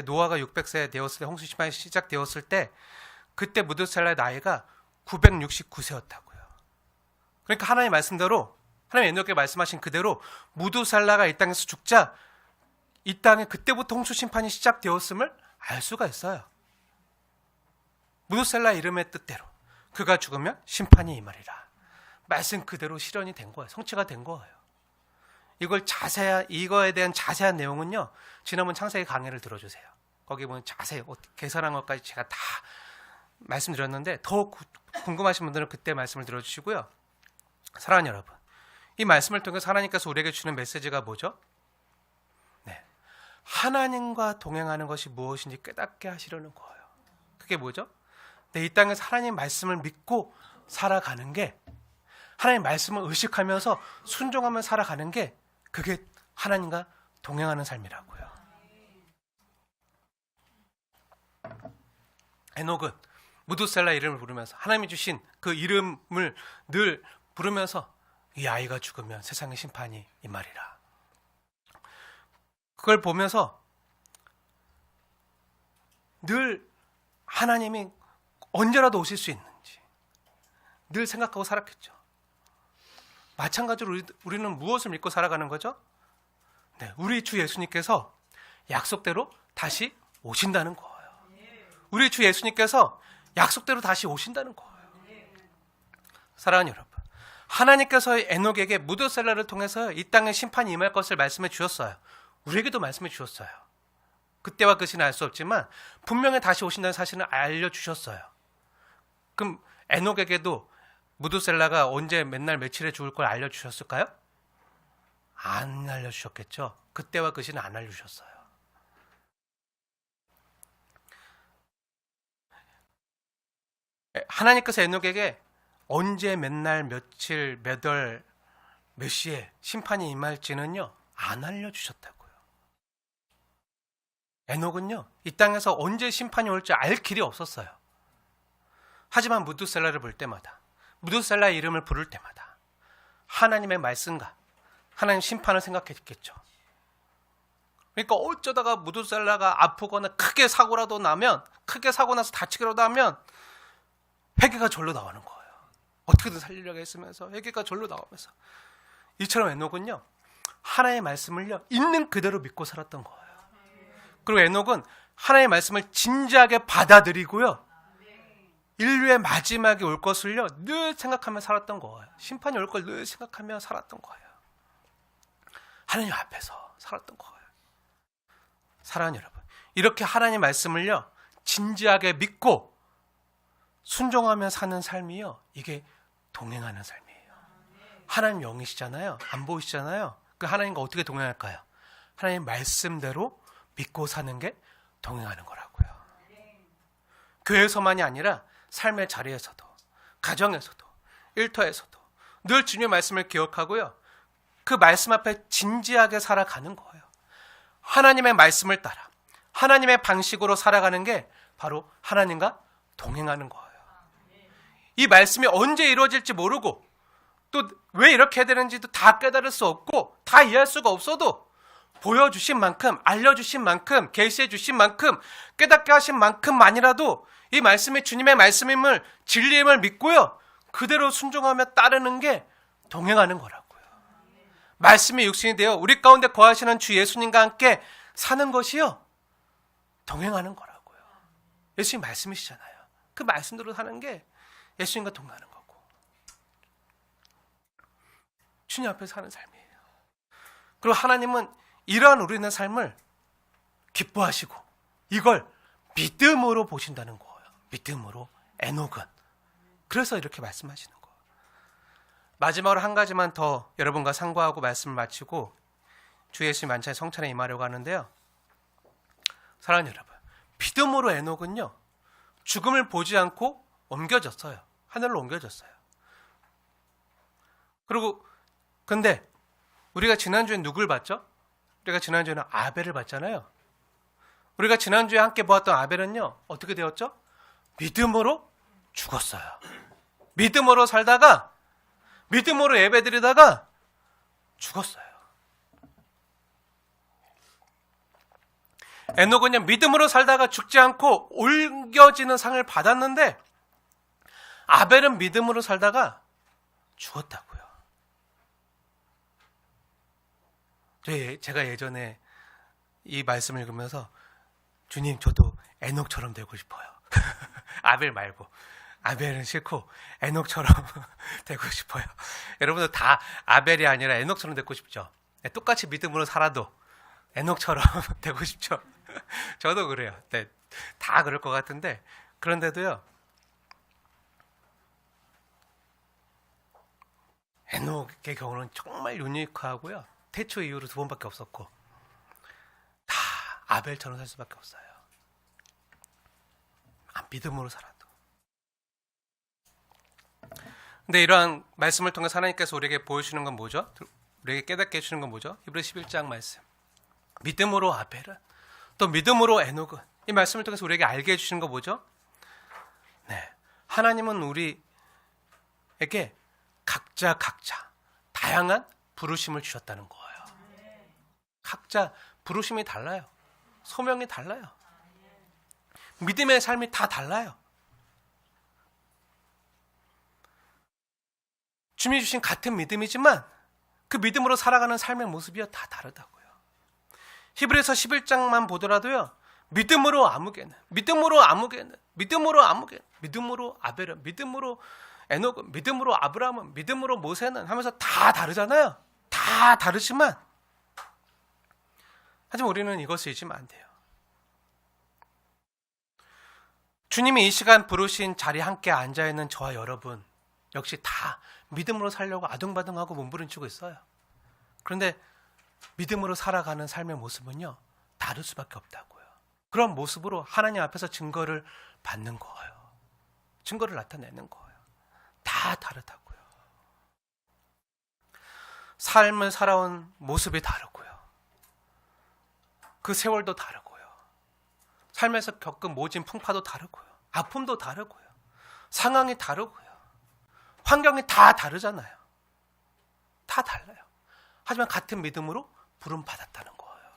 노아가 600세 되었을 때 홍수 심판이 시작되었을 때 그때 무드셀라의 나이가 969세였다고요. 그러니까 하나님 말씀대로 하나님 에녹에게 말씀하신 그대로 무드셀라가 이 땅에서 죽자 이 땅에 그때부터 홍수 심판이 시작되었음을 알 수가 있어요. 무드셀라 이름의 뜻대로 그가 죽으면 심판이 임하리라. 말씀 그대로 실현이 된 거예요. 성취가 된 거예요. 이거에 대한 자세한 내용은요, 지난번 창세기 강의를 들어주세요. 거기 보면 자세히 계산한 것까지 제가 다 말씀드렸는데 더 궁금하신 분들은 그때 말씀을 들어주시고요. 사랑하는 여러분, 이 말씀을 통해서 하나님께서 우리에게 주는 메시지가 뭐죠? 네, 하나님과 동행하는 것이 무엇인지 깨닫게 하시려는 거예요. 그게 뭐죠? 이 땅에서 하나님 말씀을 믿고 살아가는 게, 하나님 말씀을 의식하면서 순종하며 살아가는 게, 그게 하나님과 동행하는 삶이라고요. 에녹은 무드셀라 이름을 부르면서 하나님이 주신 그 이름을 늘 부르면서 이 아이가 죽으면 세상의 심판이 임하리라. 그걸 보면서 늘 하나님이 언제라도 오실 수 있는지 늘 생각하고 살았겠죠. 마찬가지로 우리는 무엇을 믿고 살아가는 거죠? 네, 우리 주 예수님께서 약속대로 다시 오신다는 거예요. 우리 주 예수님께서 약속대로 다시 오신다는 거예요. 사랑하는 여러분, 하나님께서 에녹에게 무드셀라를 통해서 이 땅에 심판이 임할 것을 말씀해 주셨어요. 우리에게도 말씀해 주셨어요. 그때와 그 시는 알 수 없지만 분명히 다시 오신다는 사실을 알려주셨어요. 그럼 에녹에게도 무드셀라가 언제 맨날 며칠에 죽을 걸 알려주셨을까요? 안 알려주셨겠죠. 그때와 그 시는 안 알려주셨어요. 하나님께서 에녹에게 언제 맨날 며칠 몇 월 몇 시에 심판이 임할지는요 안 알려주셨다고요. 에녹은요 이 땅에서 언제 심판이 올지 알 길이 없었어요. 하지만 무드셀라를 볼 때마다, 무드셀라의 이름을 부를 때마다 하나님의 말씀과 하나님 심판을 생각했겠죠. 그러니까 어쩌다가 무두살라가 아프거나 크게 사고라도 나면, 크게 사고 나서 다치기라도 하면 회개가 절로 나오는 거예요. 어떻게든 살리려고 했으면서 회개가 절로 나오면서. 이처럼 에녹은요, 하나님의 말씀을요 있는 그대로 믿고 살았던 거예요. 그리고 에녹은 하나님의 말씀을 진지하게 받아들이고요, 인류의 마지막에 올 것을요 늘 생각하며 살았던 거예요. 심판이 올 걸 늘 생각하며 살았던 거예요. 하나님 앞에서 살았던 거예요. 사랑하는 여러분, 이렇게 하나님 말씀을요 진지하게 믿고 순종하며 사는 삶이요, 이게 동행하는 삶이에요. 하나님 영이시잖아요. 안 보이시잖아요. 그 하나님과 어떻게 동행할까요? 하나님 말씀대로 믿고 사는 게 동행하는 거라고요. 교회에서만이 아니라 삶의 자리에서도, 가정에서도, 일터에서도 늘 주님의 말씀을 기억하고요, 그 말씀 앞에 진지하게 살아가는 거예요. 하나님의 말씀을 따라 하나님의 방식으로 살아가는 게 바로 하나님과 동행하는 거예요. 이 말씀이 언제 이루어질지 모르고 또 왜 이렇게 해야 되는지도 다 깨달을 수 없고 다 이해할 수가 없어도 보여주신 만큼, 알려주신 만큼, 계시해 주신 만큼, 깨닫게 하신 만큼만이라도 이 말씀이 주님의 말씀임을, 진리임을 믿고요, 그대로 순종하며 따르는 게 동행하는 거라고요. 말씀이 육신이 되어 우리 가운데 거하시는 주 예수님과 함께 사는 것이요, 동행하는 거라고요. 예수님 말씀이시잖아요. 그 말씀대로 사는 게 예수님과 동행하는 거고, 주님 앞에 사는 삶이에요. 그리고 하나님은 이러한 우리의 삶을 기뻐하시고 이걸 믿음으로 보신다는 거예요. 믿음으로, 에녹은. 그래서 이렇게 말씀하시는 거예요. 마지막으로 한 가지만 더 여러분과 상고하고 말씀을 마치고 주 예수님 만찬의 성찬에 임하려고 하는데요. 사랑하는 여러분, 믿음으로 에녹은요 죽음을 보지 않고 옮겨졌어요. 하늘로 옮겨졌어요. 그리고 근데 우리가 지난주에 누굴 봤죠? 우리가 지난주에는 아벨을 봤잖아요. 우리가 지난주에 함께 보았던 아벨은요 어떻게 되었죠? 믿음으로 죽었어요. 믿음으로 살다가, 믿음으로 예배드리다가 죽었어요. 에녹은요 믿음으로 살다가 죽지 않고 옮겨지는 상을 받았는데, 아벨은 믿음으로 살다가 죽었다고요. 제가 예전에 이 말씀을 읽으면서 주님, 저도 에녹처럼 되고 싶어요. 아벨 말고, 아벨은 싫고 에녹처럼 되고 싶어요. 여러분도 다 아벨이 아니라 에녹처럼 되고 싶죠? 똑같이 믿음으로 살아도 에녹처럼 되고 싶죠? 저도 그래요. 네, 다 그럴 것 같은데, 그런데도요 에녹의 경우는 정말 유니크하고요, 태초 이후로 2번밖에 없었고 다 아벨처럼 살 수밖에 없어요. 믿음으로 살아도. 근데 이러한 말씀을 통해 하나님께서 우리에게 보여주시는 건 뭐죠? 우리에게 깨닫게 해주시는 건 뭐죠? 히브리 11장 말씀, 믿음으로 아벨은, 또 믿음으로 에녹은, 이 말씀을 통해서 우리에게 알게 해주시는 건 뭐죠? 네, 하나님은 우리에게 각자 다양한 부르심을 주셨다는 거예요. 각자 부르심이 달라요. 소명이 달라요. 믿음의 삶이 다 달라요. 주님이 주신 같은 믿음이지만 그 믿음으로 살아가는 삶의 모습이 다 다르다고요. 히브리서 11장만 보더라도요, 믿음으로 아무개는, 믿음으로 아무개는, 믿음으로 아무개는, 믿음으로 아벨은, 믿음으로 에녹은, 믿음으로 아브라함은, 믿음으로 모세는 하면서 다 다르잖아요. 다 다르지만, 하지만 우리는 이것을 잊으면 안 돼요. 주님이 이 시간 부르신 자리에 함께 앉아있는 저와 여러분 역시 다 믿음으로 살려고 아둥바둥하고 몸부림치고 있어요. 그런데 믿음으로 살아가는 삶의 모습은요 다를 수밖에 없다고요. 그런 모습으로 하나님 앞에서 증거를 받는 거예요. 증거를 나타내는 거예요. 다 다르다고요. 삶을 살아온 모습이 다르고요. 그 세월도 다르고요. 삶에서 겪은 모진 풍파도 다르고요. 아픔도 다르고요. 상황이 다르고요. 환경이 다 다르잖아요. 다 달라요. 하지만 같은 믿음으로 부름 받았다는 거예요.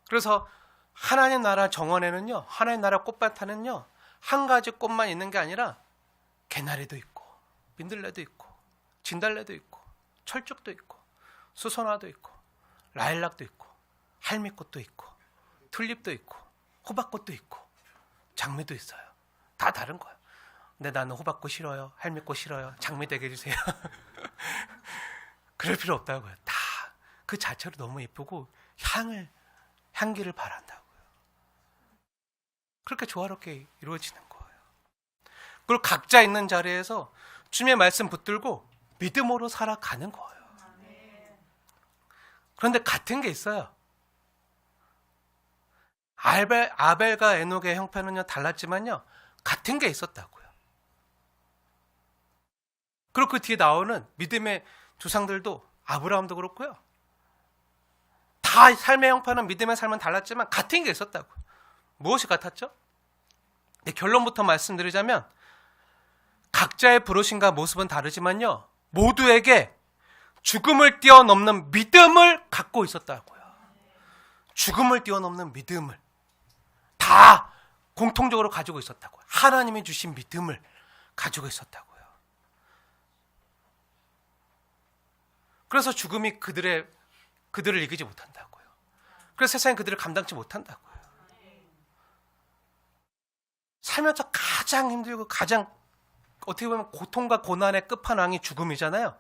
그래서 하나님 나라 정원에는요, 하나님 나라 꽃밭에는요, 한 가지 꽃만 있는 게 아니라 개나리도 있고 민들레도 있고 진달래도 있고 철쭉도 있고 수선화도 있고 라일락도 있고 할미꽃도 있고 튤립도 있고 호박꽃도 있고 장미도 있어요. 다 다른 거예요. 근데 나는 호박꽃 싫어요, 할미꽃 싫어요, 장미 되게 해주세요. 그럴 필요 없다고요. 다 그 자체로 너무 예쁘고 향기를 바란다고요. 그렇게 조화롭게 이루어지는 거예요. 그리고 각자 있는 자리에서 주님의 말씀 붙들고 믿음으로 살아가는 거예요. 그런데 같은 게 있어요. 아벨과 에녹의 형편은요 달랐지만요, 같은 게 있었다고요. 그리고 그 뒤에 나오는 믿음의 조상들도 아브라함도 그렇고요. 다 삶의 형편은, 믿음의 삶은 달랐지만 같은 게 있었다고요. 무엇이 같았죠? 네, 결론부터 말씀드리자면 각자의 부르심과 모습은 다르지만요, 모두에게 죽음을 뛰어넘는 믿음을 갖고 있었다고요. 죽음을 뛰어넘는 믿음을 다 공통적으로 가지고 있었다고요. 하나님이 주신 믿음을 가지고 있었다고요. 그래서 죽음이 그들을 이기지 못한다고요. 그래서 세상이 그들을 감당치 못한다고요. 살면서 가장 힘들고 가장 어떻게 보면 고통과 고난의 끝판왕이 죽음이잖아요.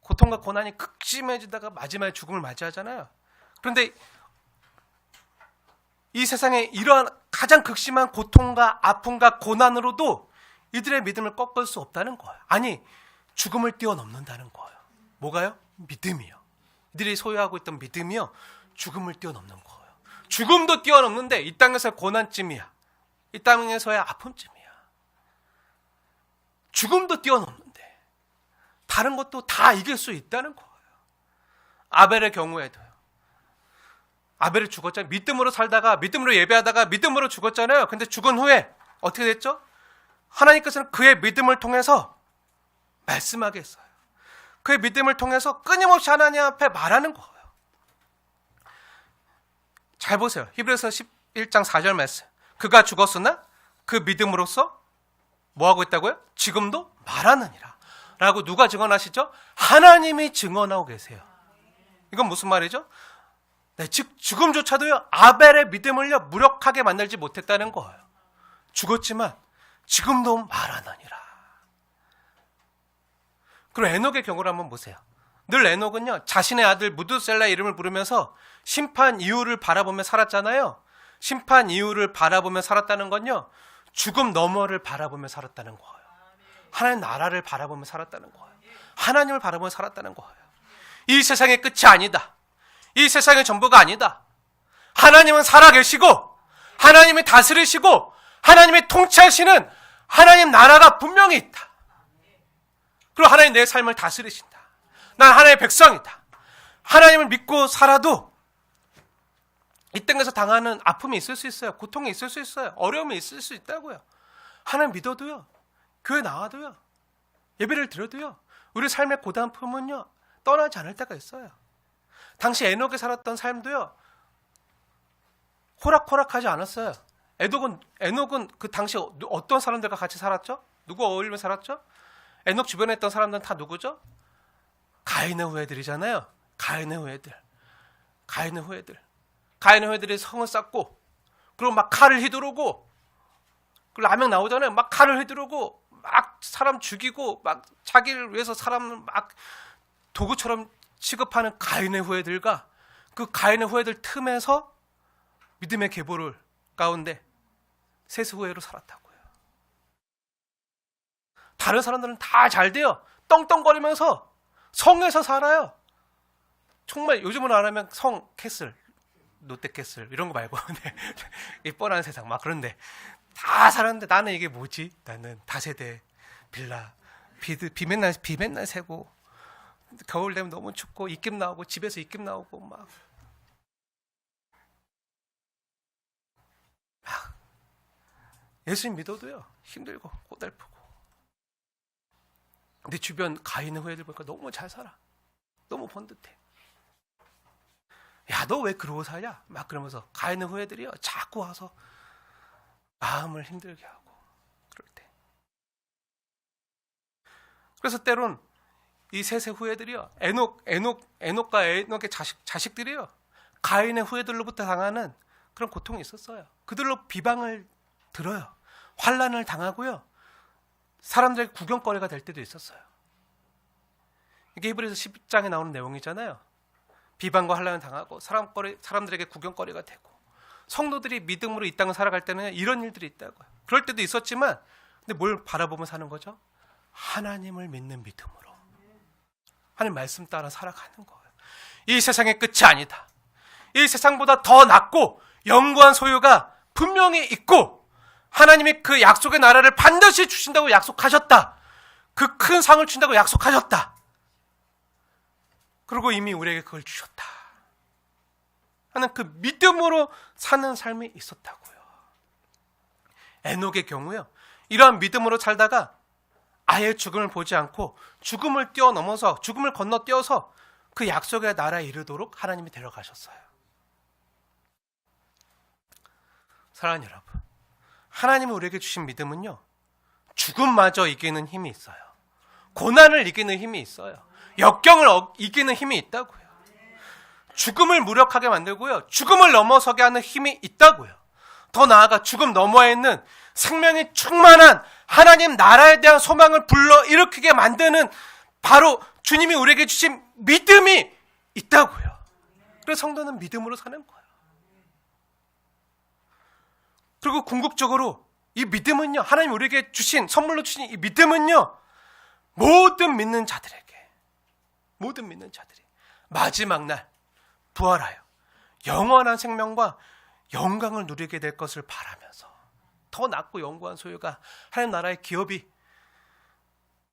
고통과 고난이 극심해지다가 마지막에 죽음을 맞이하잖아요. 그런데 이 세상에 이러한 가장 극심한 고통과 아픔과 고난으로도 이들의 믿음을 꺾을 수 없다는 거예요. 아니, 죽음을 뛰어넘는다는 거예요. 뭐가요? 믿음이요. 이들이 소유하고 있던 믿음이요, 죽음을 뛰어넘는 거예요. 죽음도 뛰어넘는데 이 땅에서의 고난쯤이야, 이 땅에서의 아픔쯤이야. 죽음도 뛰어넘는데 다른 것도 다 이길 수 있다는 거예요. 아벨의 경우에도요. 아벨이 죽었잖아요. 믿음으로 살다가, 믿음으로 예배하다가 믿음으로 죽었잖아요. 근데 죽은 후에 어떻게 됐죠? 하나님께서는 그의 믿음을 통해서 말씀하게 했어요. 그의 믿음을 통해서 끊임없이 하나님 앞에 말하는 거예요. 잘 보세요. 히브리서 11장 4절 말씀. 그가 죽었으나 그 믿음으로써 뭐하고 있다고요? 지금도 말하느니라 라고 누가 증언하시죠? 하나님이 증언하고 계세요. 이건 무슨 말이죠? 네, 즉 죽음조차도요, 아벨의 믿음을요 무력하게 만들지 못했다는 거예요. 죽었지만 지금도 말하느니라. 그리고 에녹의 경우를 한번 보세요. 늘 에녹은요, 자신의 아들 무두셀라의 이름을 부르면서 심판 이후를 바라보며 살았잖아요. 심판 이후를 바라보며 살았다는 건요, 죽음 너머를 바라보며 살았다는 거예요. 하나님 나라를 바라보며 살았다는 거예요. 하나님을 바라보며 살았다는 거예요. 이 세상의 끝이 아니다. 이 세상의 전부가 아니다. 하나님은 살아계시고 하나님이 다스리시고 하나님이 통치하시는 하나님 나라가 분명히 있다. 그리고 하나님 내 삶을 다스리신다. 난 하나님의 백성이다. 하나님을 믿고 살아도 이 땅에서 당하는 아픔이 있을 수 있어요. 고통이 있을 수 있어요. 어려움이 있을 수 있다고요. 하나님 믿어도요, 교회 나와도요, 예배를 드려도요, 우리 삶의 고단품은요 떠나지 않을 때가 있어요. 당시 에녹이 살았던 삶도요 호락호락하지 않았어요. 에녹은 그 당시 어떤 사람들과 같이 살았죠? 누구 어울리며 살았죠? 에녹 주변에 있던 사람들은 다 누구죠? 가인의 후예들이잖아요. 가인의 후예들이 성을 쌓고, 그리고 막 칼을 휘두르고, 그 라면 나오잖아요. 막 칼을 휘두르고, 막 사람 죽이고, 막 자기를 위해서 사람을 막 도구처럼 취급하는 가인의 후예들과 그 가인의 후예들 틈에서 믿음의 계보를 가운데 세스 후예로 살았다고요. 다른 사람들은 다 잘 돼요. 떵떵거리면서 성에서 살아요. 정말 요즘은 안 하면 성 캐슬, 롯데캐슬 이런 거 말고 이 뻔한 세상 막 그런데 다 살았는데 나는 이게 뭐지? 나는 다세대 빌라 비 맨날 새고 겨울 되면 너무 춥고 입김 나오고 집에서 입김 나오고 막 예수님 믿어도요 힘들고 고달프고. 내 주변 가인의 후예들 보니까 너무 잘 살아. 너무 번듯해. 야, 너 왜 그러고 사냐? 막 그러면서 가인의 후예들이요 자꾸 와서 마음을 힘들게 하고 그럴 때. 그래서 때론 이 셋의 후예들이요 에녹과 에녹의 자식들이요 가인의 후예들로부터 당하는 그런 고통이 있었어요. 그들로 비방을 들어요. 환난을 당하고요. 사람들의 구경거리가 될 때도 있었어요. 이게 히브리서 10장에 나오는 내용이잖아요. 비방과 환난을 당하고 사람들에게 구경거리가 되고 성도들이 믿음으로 이 땅을 살아갈 때는 이런 일들이 있다고요. 그럴 때도 있었지만 근데 뭘 바라보며 사는 거죠? 하나님을 믿는 믿음으로 하나님 말씀 따라 살아가는 거예요. 이 세상의 끝이 아니다. 이 세상보다 더 낫고 영구한 소유가 분명히 있고 하나님이 그 약속의 나라를 반드시 주신다고 약속하셨다. 그 큰 상을 준다고 약속하셨다. 그리고 이미 우리에게 그걸 주셨다 하는 그 믿음으로 사는 삶이 있었다고요. 에녹의 경우요 이러한 믿음으로 살다가 아예 죽음을 보지 않고 죽음을 뛰어넘어서 죽음을 건너뛰어서 그 약속의 나라에 이르도록 하나님이 데려가셨어요. 사랑하는 여러분, 하나님이 우리에게 주신 믿음은요 죽음마저 이기는 힘이 있어요. 고난을 이기는 힘이 있어요. 역경을 이기는 힘이 있다고요. 죽음을 무력하게 만들고요 죽음을 넘어서게 하는 힘이 있다고요. 더 나아가 죽음 너머에 있는 생명이 충만한 하나님 나라에 대한 소망을 불러일으키게 만드는 바로 주님이 우리에게 주신 믿음이 있다고요. 그래서 성도는 믿음으로 사는 거예요. 그리고 궁극적으로 이 믿음은요 하나님 우리에게 주신 선물로 주신 이 믿음은요 모든 믿는 자들이 마지막 날 부활하여 영원한 생명과 영광을 누리게 될 것을 바라면서 더 낫고 영구한 소유가 하나님 나라의 기업이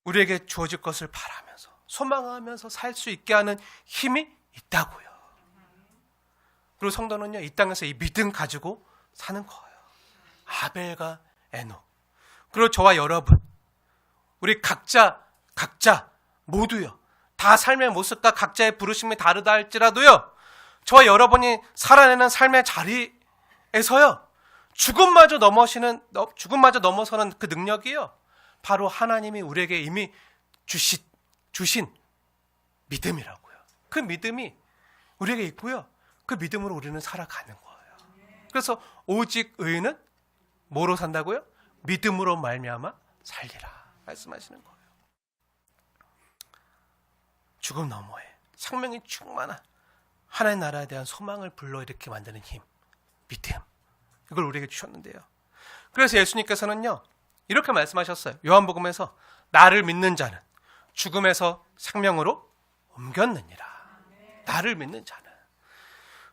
우리에게 주어질 것을 바라면서 소망하면서 살 수 있게 하는 힘이 있다고요. 그리고 성도는요 이 땅에서 이 믿음 가지고 사는 거예요. 아벨과 에녹 그리고 저와 여러분 우리 각자 모두요 다 삶의 모습과 각자의 부르심이 다르다 할지라도요 저와 여러분이 살아내는 삶의 자리에서요 죽음마저 넘어서는 그 능력이요 바로 하나님이 우리에게 이미 주신 믿음이라고요. 그 믿음이 우리에게 있고요 그 믿음으로 우리는 살아가는 거예요. 그래서 오직 의인은 뭐로 산다고요? 믿음으로 말미암아 살리라 말씀하시는 거예요. 죽음 너머에 생명이 충만한 하나님 나라에 대한 소망을 불러일으키게 만드는 힘, 믿음 이걸 우리에게 주셨는데요. 그래서 예수님께서는요 이렇게 말씀하셨어요. 요한복음에서 나를 믿는 자는 죽음에서 생명으로 옮겼느니라. 나를 믿는 자는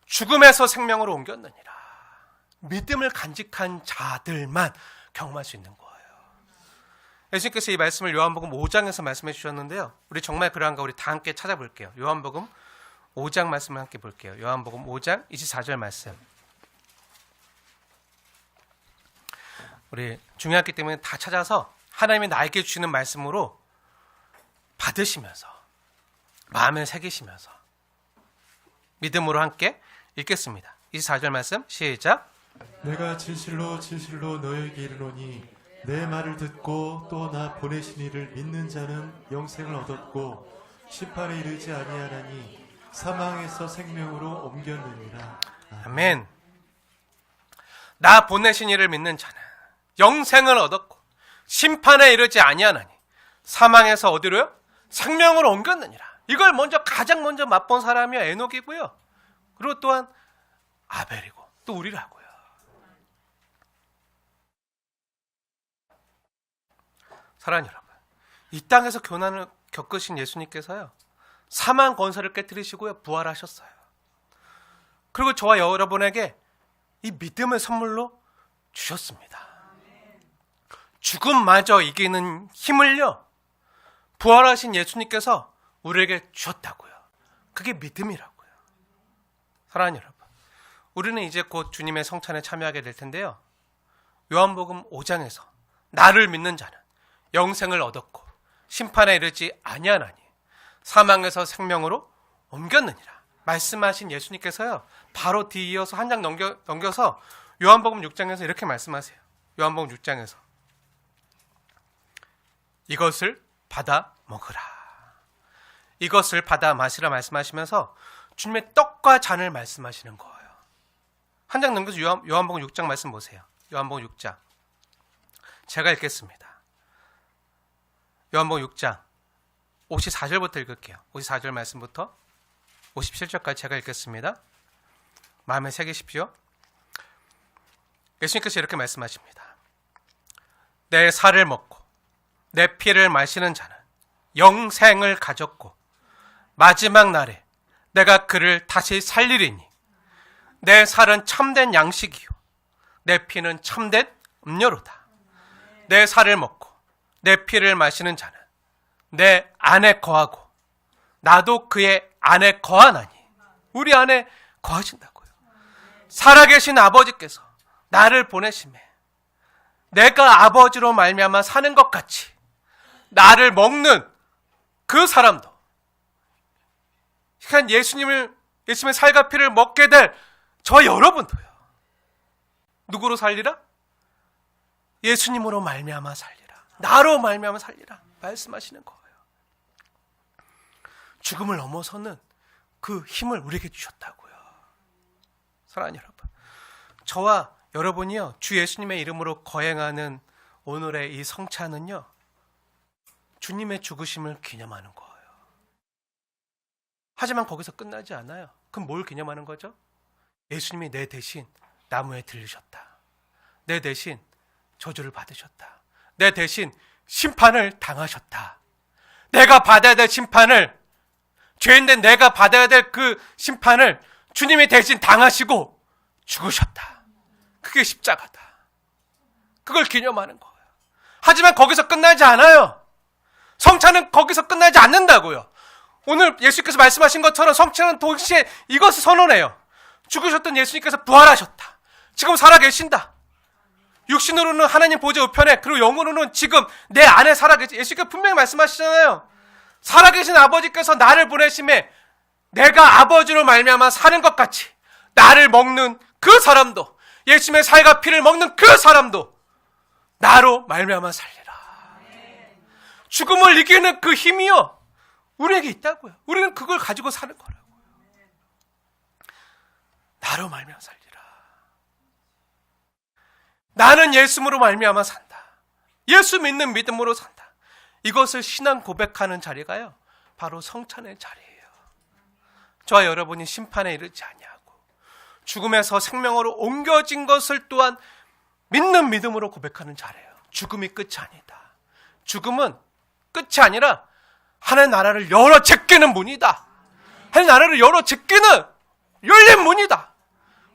죽음에서 생명으로 옮겼느니라. 믿음을 간직한 자들만 경험할 수 있는 거예요. 예수님께서 이 말씀을 요한복음 5장에서 말씀해 주셨는데요. 우리 정말 그러한가 우리 다 함께 찾아볼게요. 요한복음 5장 말씀을 함께 볼게요. 요한복음 5장 24절 말씀. 우리 중요하기 때문에 다 찾아서 하나님이 나에게 주시는 말씀으로 받으시면서 마음에 새기시면서 믿음으로 함께 읽겠습니다. 24절 말씀 시작. 내가 진실로 너에게 이르노니 내 말을 듣고 또 나 보내신 이를 믿는 자는 영생을 얻었고 심판에 이르지 아니하나니 사망에서 생명으로 옮겼느니라. 아멘. 나 보내신 이를 믿는 자는 영생을 얻었고 심판에 이르지 아니하나니 사망에서 어디로요? 생명으로 옮겼느니라. 이걸 가장 먼저 맛본 사람이 에녹이고요. 그리고 또한 아벨이고 또 우리라고요. 사랑하는 여러분, 이 땅에서 고난을 겪으신 예수님께서요 사망 권세를 깨뜨리시고요 부활하셨어요. 그리고 저와 여러분에게 이 믿음을 선물로 주셨습니다. 죽음마저 이기는 힘을요 부활하신 예수님께서 우리에게 주셨다고요. 그게 믿음이라고요. 사랑하는 여러분, 우리는 이제 곧 주님의 성찬에 참여하게 될 텐데요. 요한복음 5장에서 나를 믿는 자는 영생을 얻었고 심판에 이르지 아니하나니 사망에서 생명으로 옮겼느니라 말씀하신 예수님께서요, 바로 뒤이어서 한 장 넘겨서 요한복음 6장에서 이렇게 말씀하세요. 요한복음 6장에서 이것을 받아 먹으라, 이것을 받아 마시라 말씀하시면서 주님의 떡과 잔을 말씀하시는 거예요. 한 장 넘겨서 요한복음 6장 말씀 보세요. 요한복음 6장 제가 읽겠습니다. 요한복음 6장 54절부터 읽을게요. 54절 말씀부터 57절까지 제가 읽겠습니다. 마음에 새기십시오. 예수님께서 이렇게 말씀하십니다. 내 살을 먹고 내 피를 마시는 자는 영생을 가졌고 마지막 날에 내가 그를 다시 살리리니 내 살은 참된 양식이요 내 피는 참된 음료로다. 내 살을 먹고 내 피를 마시는 자는 내 안에 거하고 나도 그의 안에 거하나니, 우리 안에 거하신다고요. 살아계신 아버지께서 나를 보내심에 내가 아버지로 말미암아 사는 것 같이 나를 먹는 그 사람도, 그러니까 예수님의 살과 피를 먹게 될 저 여러분도요, 누구로 살리라? 예수님으로 말미암아 살리라, 나로 말미암아 살리라 말씀하시는 거예요. 죽음을 넘어서는 그 힘을 우리에게 주셨다고요. 사랑하는 여러분, 저와 여러분이요, 주 예수님의 이름으로 거행하는 오늘의 이 성찬은요, 주님의 죽으심을 기념하는 거예요. 하지만 거기서 끝나지 않아요. 그럼 뭘 기념하는 거죠? 예수님이 내 대신 나무에 들리셨다, 내 대신 저주를 받으셨다, 내 대신 심판을 당하셨다, 내가 받아야 될 심판을, 죄인된 내가 받아야 될 그 심판을 주님이 대신 당하시고 죽으셨다. 그게 십자가다. 그걸 기념하는 거예요. 하지만 거기서 끝나지 않아요. 성찬은 거기서 끝나지 않는다고요. 오늘 예수님께서 말씀하신 것처럼 성찬은 동시에 이것을 선언해요. 죽으셨던 예수님께서 부활하셨다. 지금 살아계신다. 육신으로는 하나님 보좌 우편에, 그리고 영으로는 지금 내 안에 살아계신, 예수님께서 분명히 말씀하시잖아요. 살아계신 아버지께서 나를 보내심에 내가 아버지로 말미암아 사는 것 같이 나를 먹는 그 사람도, 예수님의 살과 피를 먹는 그 사람도 나로 말미암아 살리라. 죽음을 이기는 그 힘이요, 우리에게 있다고요. 우리는 그걸 가지고 사는 거라고요. 나로 말미암아 살리라. 나는 예수로 말미암아 산다. 예수 믿는 믿음으로 산다. 이것을 신앙 고백하는 자리가요, 바로 성찬의 자리예요. 저와 여러분이 심판에 이르지 아니하고 죽음에서 생명으로 옮겨진 것을 또한 믿는 믿음으로 고백하는 자리예요. 죽음이 끝이 아니다. 죽음은 끝이 아니라 하나님 나라를 열어 제끼는 문이다. 하나님 나라를 열어 제끼는 열린 문이다.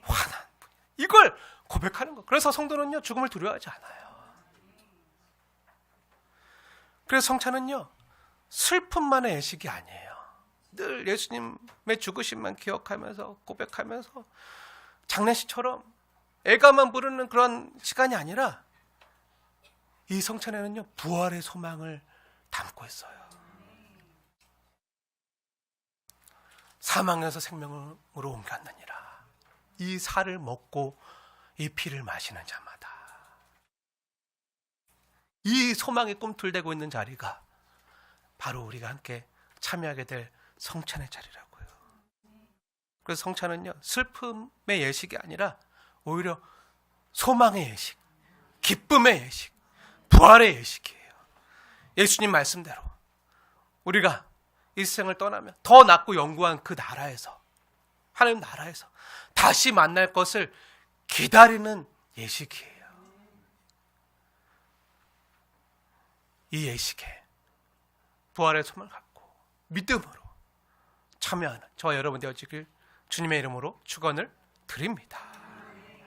환한 문. 이걸 고백하는 거. 그래서 성도는요, 죽음을 두려워하지 않아요. 그래서 성찬은요, 슬픔만의 예식이 아니에요. 늘 예수님의 죽으심만 기억하면서 고백하면서 장례식처럼 애가만 부르는 그런 시간이 아니라, 이 성찬에는요, 부활의 소망을 담고 있어요. 사망에서 생명으로 옮겼느니라. 이 살을 먹고 이 피를 마시는 자마다 이 소망이 꿈틀대고 있는 자리가 바로 우리가 함께 참여하게 될 성찬의 자리라고요. 그래서 성찬은요, 슬픔의 예식이 아니라 오히려 소망의 예식, 기쁨의 예식, 부활의 예식이에요. 예수님 말씀대로 우리가 이 세상을 떠나면 더 낫고 영구한 그 나라에서, 하나님 나라에서 다시 만날 것을 기다리는 예식이에요. 이 예식에 부활의 소망을 갖고 믿음으로 참여하는 저와 여러분 되어지길 주님의 이름으로 축원을 드립니다.